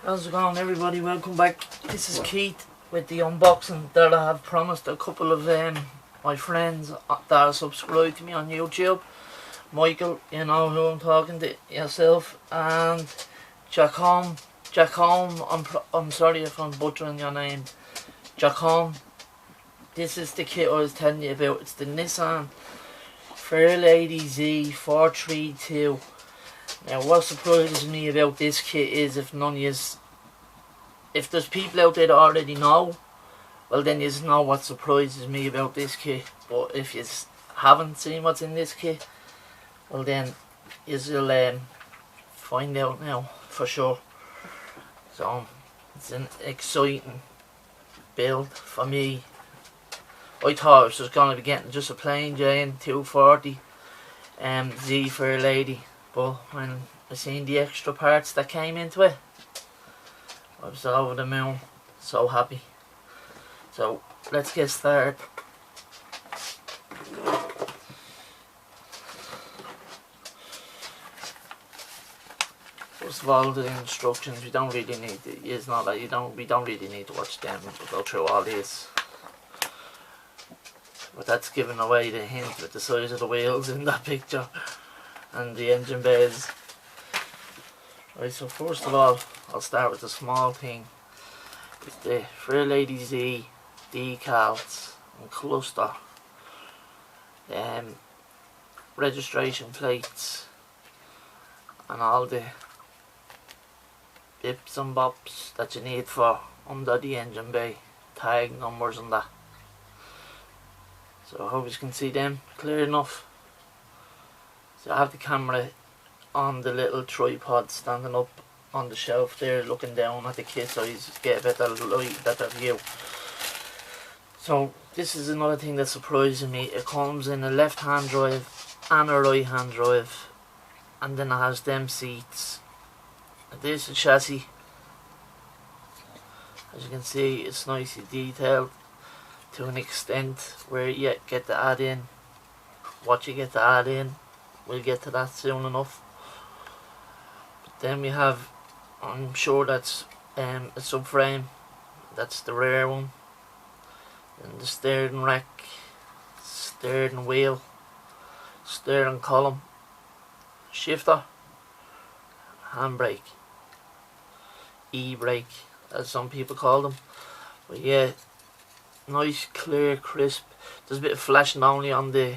How's it going, everybody? Welcome back. This is Keith with the unboxing that I have promised a couple of my friends that are subscribed to me on YouTube. Michael, you know who I'm talking to, yourself, and Jacom. I'm sorry if I'm butchering your name. Jacom. This is the kit I was telling you about. It's the Nissan Fairlady Z432. Now, what surprises me about this kit is, if there's people out there that already know, well then you know what surprises me about this kit. But if you haven't seen what's in this kit, well then you'll find out now for sure. So it's an exciting build for me. I thought I was just going to be getting just a plain Jane 240 Z Fairlady, but when I seen the extra parts that came into it, I was over the moon, so happy. So let's get started. First of all, the instructions, we don't really need to, it's not that we don't really need to watch them go through all this. But that's giving away the hint with the size of the wheels in that picture and the engine bays. Right, so first of all, I'll start with the small thing. With the Fairlady Z decals and cluster, registration plates, and all the bips and bops that you need for under the engine bay, tag numbers and that. So I hope you can see them clear enough. So I have the camera on the little tripod standing up on the shelf there, looking down at the kit, so you get a better light, better view. So this is another thing that surprises me. It comes in a left hand drive and a right hand drive, and then it has them seats. This is the chassis. As you can see, it's nicely detailed to an extent where you get to add in what you get to add in. We'll get to that soon enough. But then we have, I'm sure that's a subframe. That's the rear one. And the steering rack, steering wheel, steering column, shifter, handbrake, e-brake as some people call them. But yeah, nice, clear, crisp. There's a bit of flashing only on the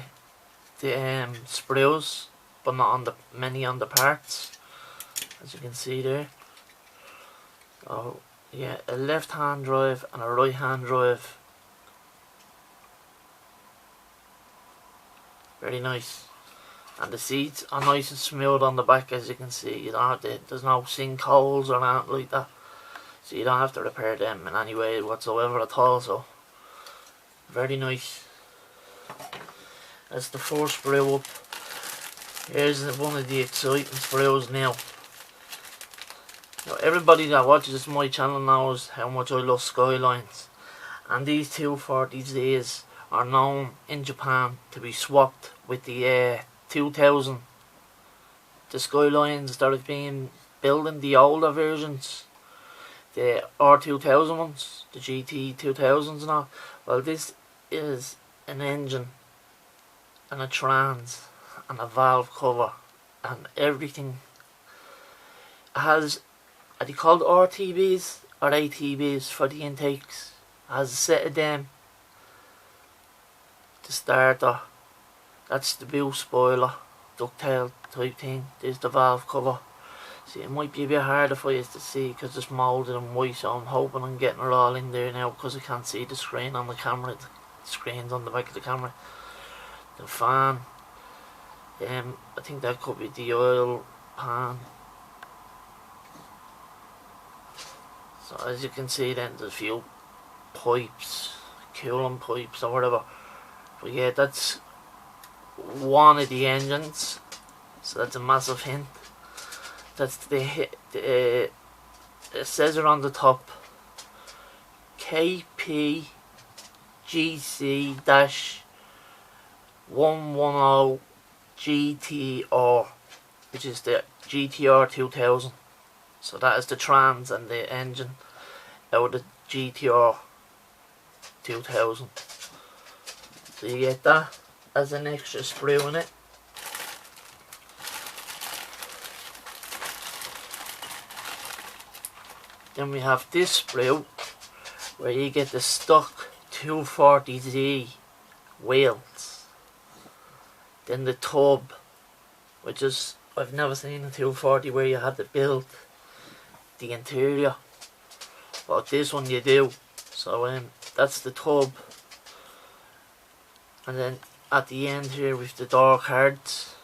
sprues, but not on many on the parts, as you can see there. So yeah, a left hand drive and a right hand drive. Very nice. And the seats are nice and smooth on the back, as you can see. You don't have to, there's no sinkholes or anything like that, so you don't have to repair them in any way whatsoever at all. So very nice. That's the first sprue up. Here's one of the exciting sprues now. Now, everybody that watches my channel knows how much I love Skylines, and these 240Zs are known in Japan to be swapped with the 2000. The Skylines that have been building the older versions, the R2000 ones, the GT2000s and all. Well, this is an engine and a trans and a valve cover and everything. It has, are they called RTBs or ATBs for the intakes? It has a set of them. The starter, that's the boost spoiler, ducktail type thing. There's the valve cover. See, it might be a bit harder for you to see because it's moulded in white, so I'm hoping I'm getting it all in there now because I can't see the screen on the camera. The screen's on the back of the camera. The fan, I think that could be the oil pan. So as you can see then, there's a few pipes, coolant pipes or whatever. But yeah, that's one of the engines, so that's a massive hint. That's it says it on the top, KPGC-110 GTR, which is the GTR 2000. So that is the trans and the engine out of the GTR 2000. So you get that as an extra sprue in it. Then we have this sprue where you get the stock 240Z wheels. Then the tub, which is, I've never seen a 240 where you had to build the interior, but this one you do. So that's the tub, and then at the end here with the door cards,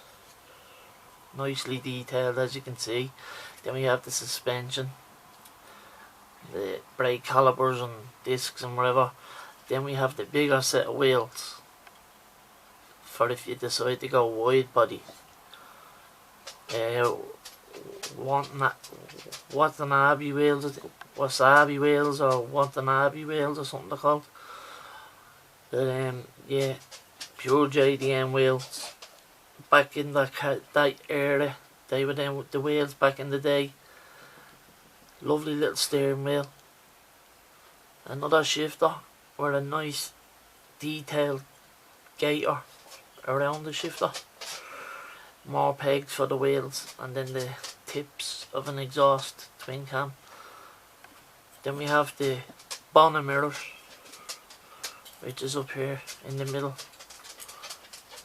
nicely detailed as you can see. Then we have the suspension, the brake calipers and discs and whatever. Then we have the bigger set of wheels for if you decide to go wide body. Watanabe wheels, wasabi wheels, or Watanabe wheels, or something they're called. But yeah, pure JDM wheels. Back in that era, they were then with the wheels back in the day. Lovely little steering wheel. Another shifter with a nice detailed gaiter around the shifter. More pegs for the wheels, and then the tips of an exhaust twin cam. Then we have the bonnet mirrors, which is up here in the middle.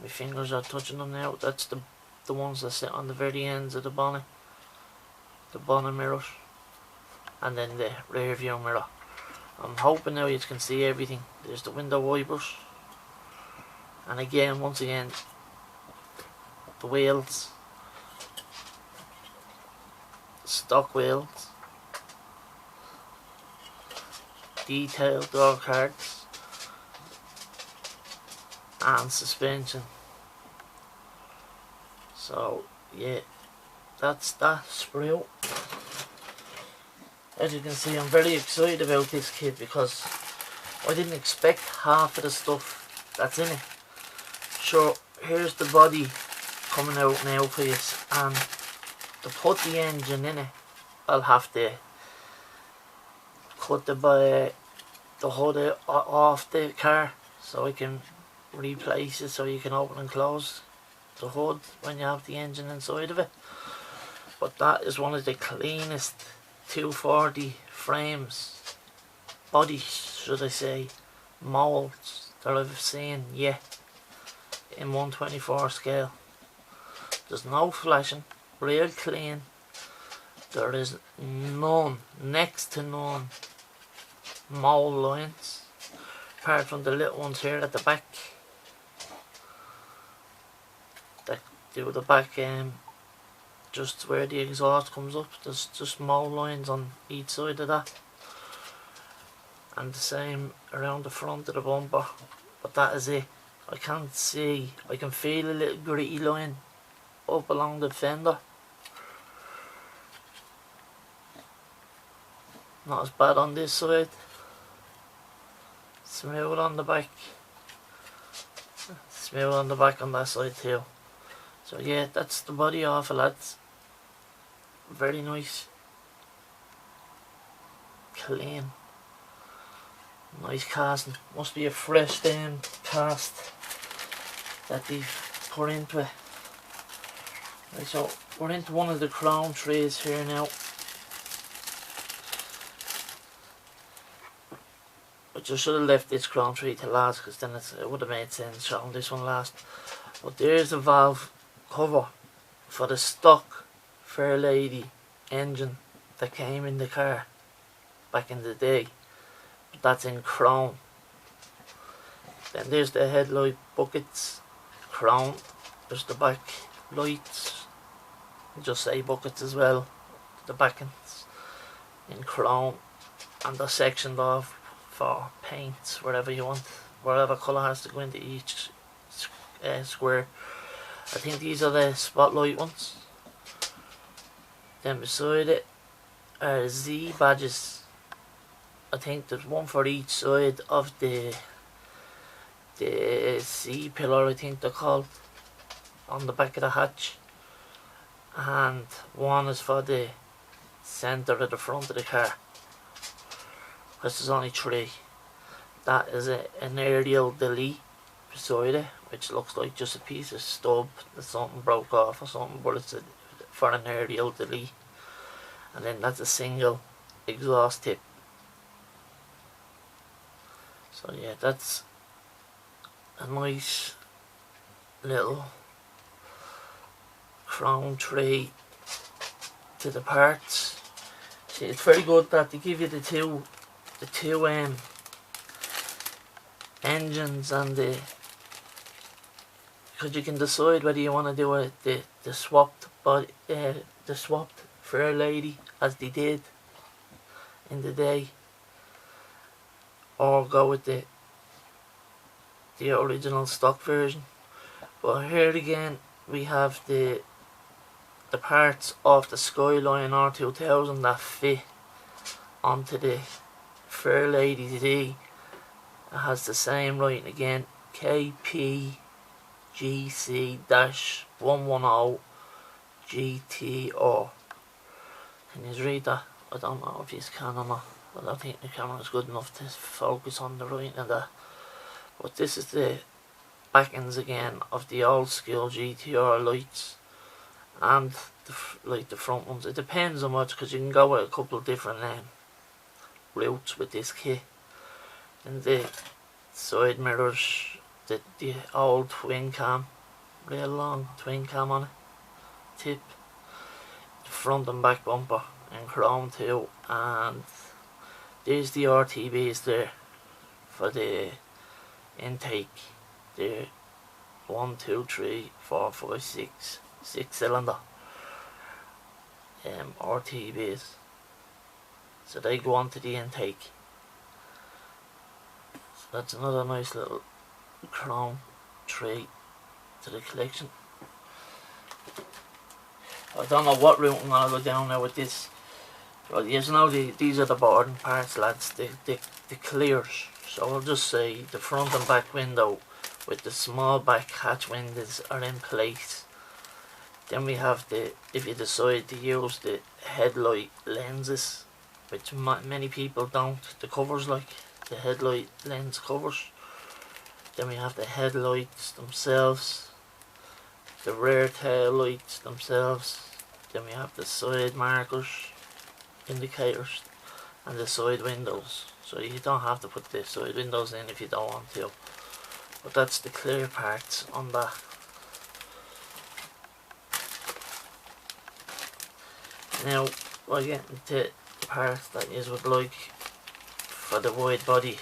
My fingers are touching them now. That's the ones that sit on the very ends of the bonnet mirrors. And then the rear view mirror. I'm hoping now you can see everything. There's the window wipers, and again, once again, the wheels, stock wheels, detailed door cards, and suspension. So yeah, that's that sprue. As you can see, I'm very excited about this kit because I didn't expect half of the stuff that's in it. Sure, here's the body coming out now for you, and to put the engine in it, I'll have to cut the hood off the car so I can replace it, so you can open and close the hood when you have the engine inside of it. But that is one of the cleanest 240 frames, bodies should I say, molds that I've seen yet in 1/24 scale. There's no flashing, real clean. There is none, next to none, mold lines, apart from the little ones here at the back that do the back just where the exhaust comes up. There's just mold lines on each side of that, and the same around the front of the bumper, but that is it. I can't see, I can feel a little gritty line up along the fender. Not as bad on this side. Smooth on the back. Smooth on the back on that side too. So yeah, that's the body off it, lads. Very nice. Clean. Nice casting. Must be a fresh cast that they've put into it. Right, so we're into one of the crown trays here now. I just should have left this crown tray to last, because then it would have made sense showing this one last. But there's the valve cover for the stock Fairlady engine that came in the car back in the day. But that's in chrome. Then there's the headlight buckets, chrome. There's the back lights, just say buckets as well. The backings in chrome, and they're sectioned off for paints, wherever you want, whatever colour has to go into each square. I think these are the spotlight ones. Then beside it are Z badges. I think there's one for each side of the C pillar, I think they're called, on the back of the hatch, and one is for the centre of the front of the car, because there's only 3. That is an aerial delete beside it, which looks like just a piece of stub that something broke off or something, but it's for an aerial delete. And then that's a single exhaust tip. So yeah, that's a nice little chrome tray to the parts. See, it's very good that they give you the two engines and because you can decide whether you want to do the swapped Fairlady as they did in the day, or go with the original stock version. But here again we have the parts of the Skyline R2000 that fit onto the Fairlady D. It has the same writing again, KPGC-110 GTR. Can you read that? I don't know if you can or not. I don't think the camera is good enough to focus on the writing of that. But this is the backends again of the old school GTR lights, and the front ones. It depends on much, because you can go with a couple of different routes with this kit. And the side mirrors, the old twin cam, real long twin cam on it, tip, the front and back bumper in chrome too, and there's the RTBs there for the intake. The 1, 2, 3, 4, 5, 6 cylinder RTBs, so they go on to the intake. So that's another nice little chrome tray to the collection. I don't know what route I'm gonna go down now with this. Well, you know, these are the boarding parts, lads, the clears. So I'll just say the front and back window with the small back hatch windows are in place. Then we have if you decide to use the headlight lenses, which many people don't, the covers, like the headlight lens covers. Then we have the headlights themselves, the rear tail lights themselves. Then we have the side markers, indicators, and the side windows. So you don't have to put the side windows in if you don't want to. But that's the clear parts on that. Now we're getting to the parts that you would like for the wide body.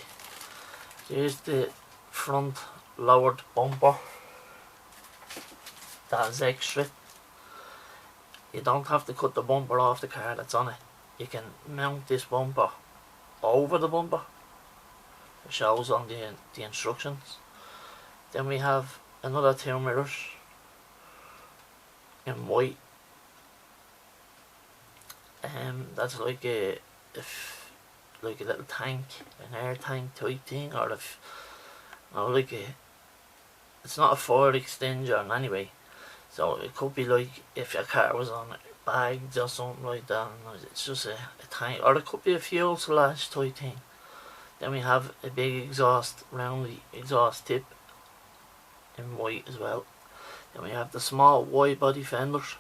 Here's the front lowered bumper. That is extra. You don't have to cut the bumper off the car that's on it. You can mount this bumper over the bumper. It shows on the instructions. Then we have another 2 mirrors in white. That's like a little tank, an air tank type thing, or it's not a fire extinguisher in any way. So it could be like if your car was on bags or something like that, and it's just a tank, or it could be a fuel slash type thing. Then we have a big exhaust, round exhaust tip in white as well. Then we have the small wide body fenders,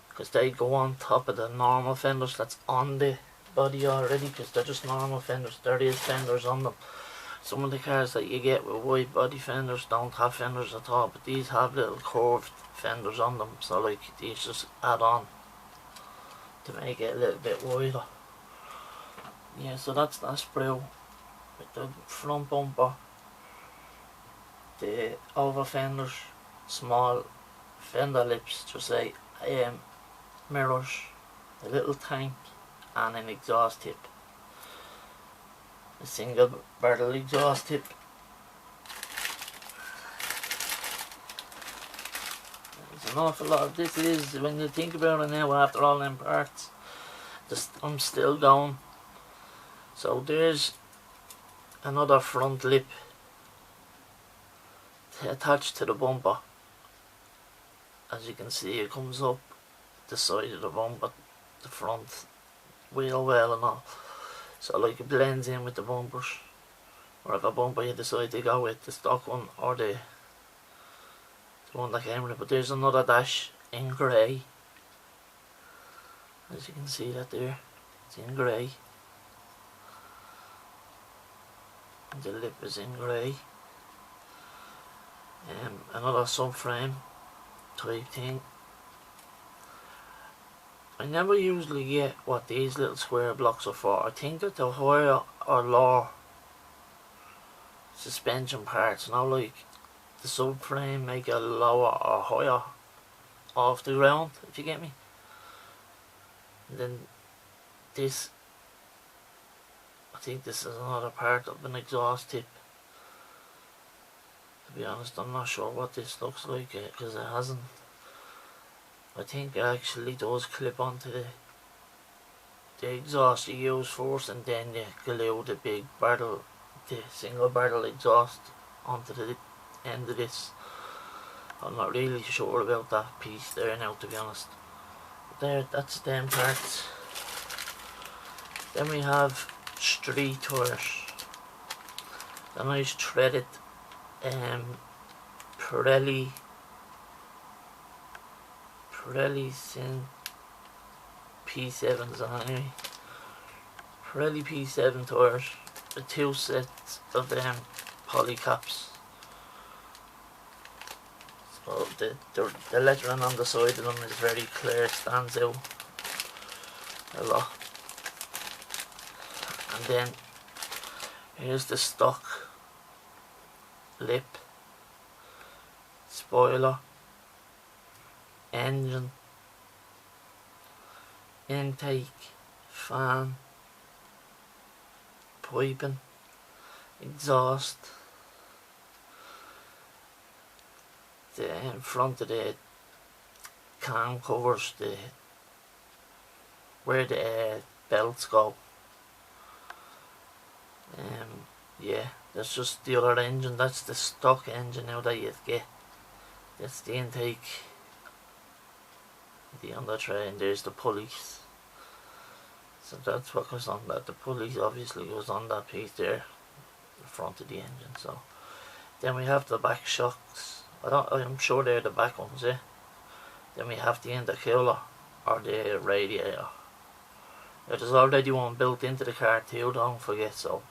because they go on top of the normal fenders that's on the body already, because they're just normal fenders. There is fenders on them. Some of the cars that you get with wide body fenders don't have fenders at all, but these have little curved fenders on them, so like these just add on to make it a little bit wider. Yeah, so that's that sprue with the front bumper, the over fenders, small fender lips, just say mirrors, a little tank, and an exhaust tip. A single barrel exhaust tip. There's an awful lot of this is, when you think about it now after all them parts, I'm still going. So there's another front lip attached to the bumper. As you can see, it comes up the side of the bumper, the front wheel well and all. So like it blends in with the bumpers. Whatever bumper you decide to go with, the stock one or the one that came with it. But there's another dash in grey. As you can see that there, it's in grey. And the lip is in grey. Another subframe type thing. I never usually get what these little square blocks are for. I think that the higher or lower suspension parts, like the subframe make it lower or higher off the ground, if you get me. And then this, I think this is another part of an exhaust tip. To be honest, I'm not sure what this looks like because it hasn't. I think it actually does clip onto the exhaust you use first, and then you glue the big barrel, the single barrel exhaust onto the end of this. I'm not really sure about that piece there now, to be honest. But that's them parts. Then we have street tires. The nice threaded Pirelli Sin P7s anyway. Pirelli P7 tires with 2 sets of them poly caps. So the lettering on the side of them is very clear, it stands out a lot. And then here's the stock lip, spoiler, engine, intake, fan, piping, exhaust, the front of the cam covers, where the belts go. Yeah, that's just the other engine. That's the stock engine now that you get. That's the intake, the undertray, and there's the pulleys. So that's what goes on that. The pulleys obviously goes on that piece there, the front of the engine. So then we have the back shocks. I'm sure they're the back ones, yeah. Then we have the intercooler or the radiator. There's already one built into the car too, don't forget. So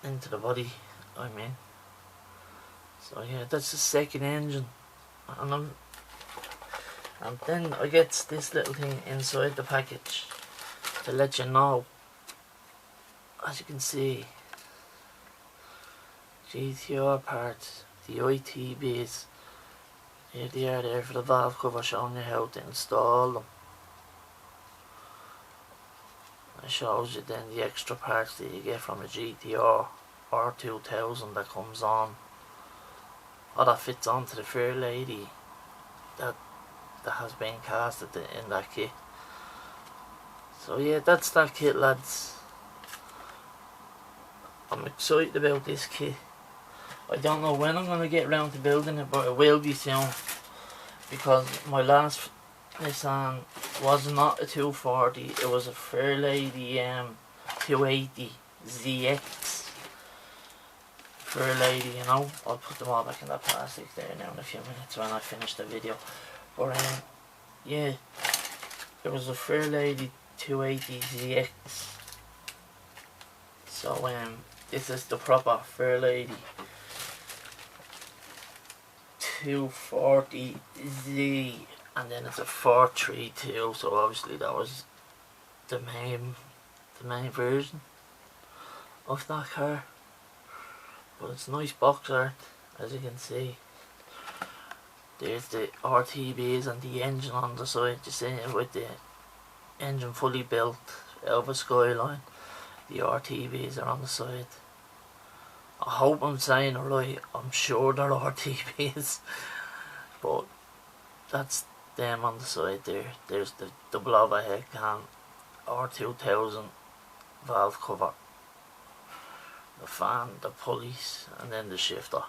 into the body, I mean. So yeah, that's the second engine, and then I get this little thing inside the package to let you know. As you can see, GTR parts, the ITBs, here they are there for the valve cover, showing you how to install them. It shows you then the extra parts that you get from a GTR R2000 that comes on, or that fits onto the Fairlady that has been casted in that kit. So yeah, that's that kit, lads. I'm excited about this kit. I don't know when I'm going to get round to building it, but it will be soon, because my last Nissan was not a 240, it was a Fairlady 280 ZX Fairlady, you know. I'll put them all back in that plastic there now in a few minutes when I finish the video. But yeah, it was a Fairlady 280 ZX. So this is the proper Fairlady 240Z, and then it's a 432. So obviously that was the main version of that car. But it's nice box art, as you can see. There's the RTBs and the engine on the side, you see it with the engine fully built, Elva Skyline. The RTBs are on the side. I hope I'm saying it right, I'm sure they're RTBs, but that's them on the side there. There's the double overhead cam, R2000 valve cover, the fan, the pulleys, and then the shifter.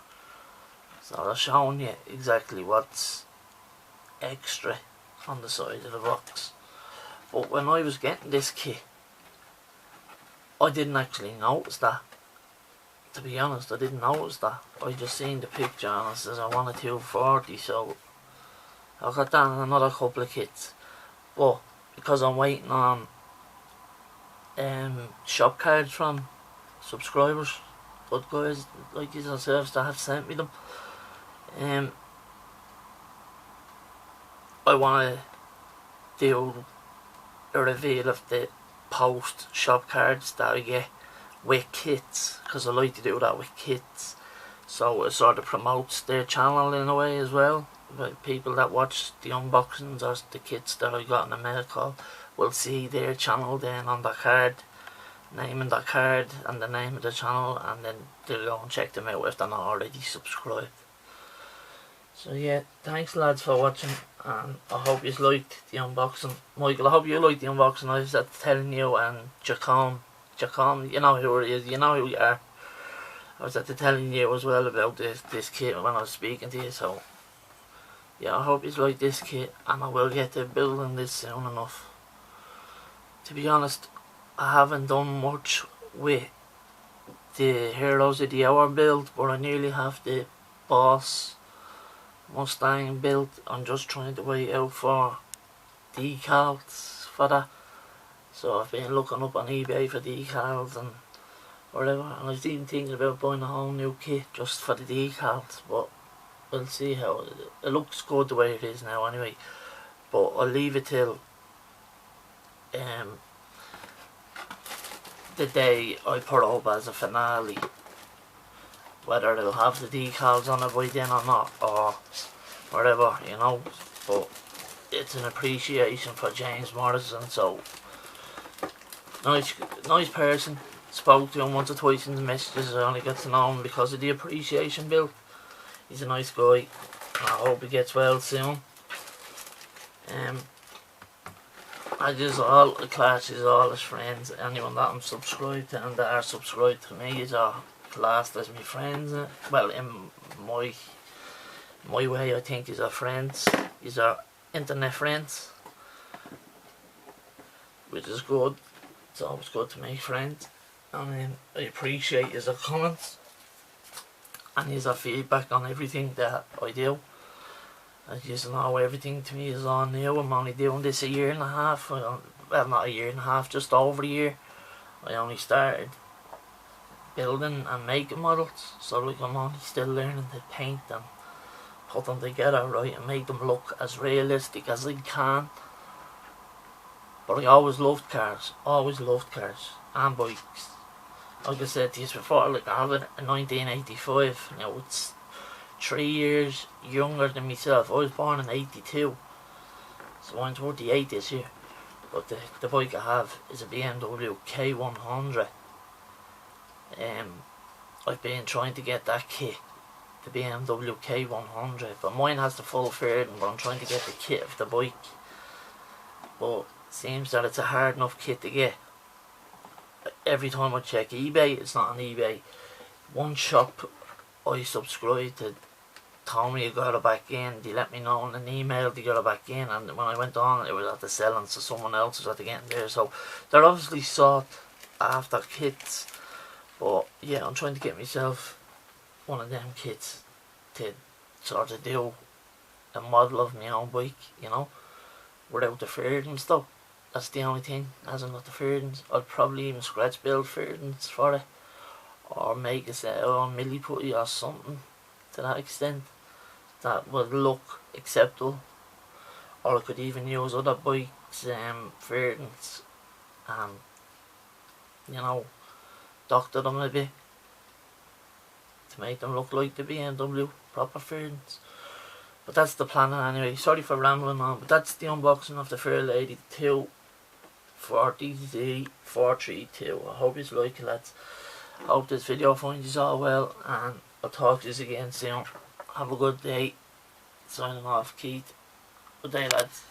So they're showing you exactly what's extra on the side of the box. But when I was getting this kit, I didn't actually notice that. To be honest, I didn't notice that. I just seen the picture and it says I want a 240, so I got that and another couple of kits. But because I'm waiting on shop cards from subscribers, good guys like yourselves that have sent me them, I want to do a reveal of the post shop cards that I get with kits, because I like to do that with kits, so it sort of promotes their channel in a way as well. Like people that watch the unboxings or the kits that I got in the mail call will see their channel then on the card, naming that card and the name of the channel, and then they'll go and check them out if they're not already subscribed. So yeah, thanks lads for watching, and I hope you liked the unboxing. Michael, I hope you liked the unboxing. I was telling you, and Jacom, you know who it is, you know who you are. I was telling you as well about this kit when I was speaking to you, so yeah, I hope you like this kit, and I will get to building this soon enough. To be honest, I haven't done much with the Heroes of the Hour build, but I nearly have the Boss Mustang built. I'm just trying to wait out for decals for that. So I've been looking up on eBay for decals and whatever, and I was even thinking about buying a whole new kit just for the decals, but we'll see how it looks good the way it is now anyway. But I'll leave it till the day I put up as a finale, whether it'll have the decals on it by then or not, or whatever, you know. But it's an appreciation for James Morrison, so nice person. Spoke to him once or twice in the messages. I only got to know him because of the appreciation build. He's a nice guy. I hope he gets well soon. I just all class is all his friends. Anyone that I'm subscribed to and that are subscribed to me is all classed as my friends. Well, in my way, I think is our friends. Is our internet friends, which is good. It's always good to make friends. And I appreciate his comments and his feedback on everything that I do. As you know, everything to me is all new. I'm only doing this a year and a half. Well, not a year and a half, just over a year. I only started building and making models, so like I'm only still learning to paint and put them together right and make them look as realistic as I can. But I always loved cars and bikes. Like I said to you before, like I have it in 1985. Now it's 3 years younger than myself. I was born in 82, so I'm 48 this year. But the bike I have is a BMW K100. I've been trying to get that kit, the BMW K100, but mine has the full fairing, but I'm trying to get the kit of the bike. But it seems that it's a hard enough kit to get. Every time I check eBay, it's not on eBay. One shop I subscribed to told me you got it back in. They let me know in an email they got it back in, and when I went on, it was at the selling, so someone else was at the getting there. So they're obviously sought after kits. But yeah, I'm trying to get myself one of them kits to sort of do a model of my own bike, you know, without the fairing and stuff. That's the only thing, hasn't got the fairings. I'd probably even scratch build fairings for it, or make a set on milli putty or something to that extent that would look acceptable. Or I could even use other bikes' fairings and, you know, doctor them a bit to make them look like the BMW proper fairings. But that's the plan anyway. Sorry for rambling on, but that's the unboxing of the Fairlady 240Z432. I hope you like it, lads. I hope this video finds you all well, and I'll talk to you again soon. Have a good day. Signing off, Keith. Good day, lads.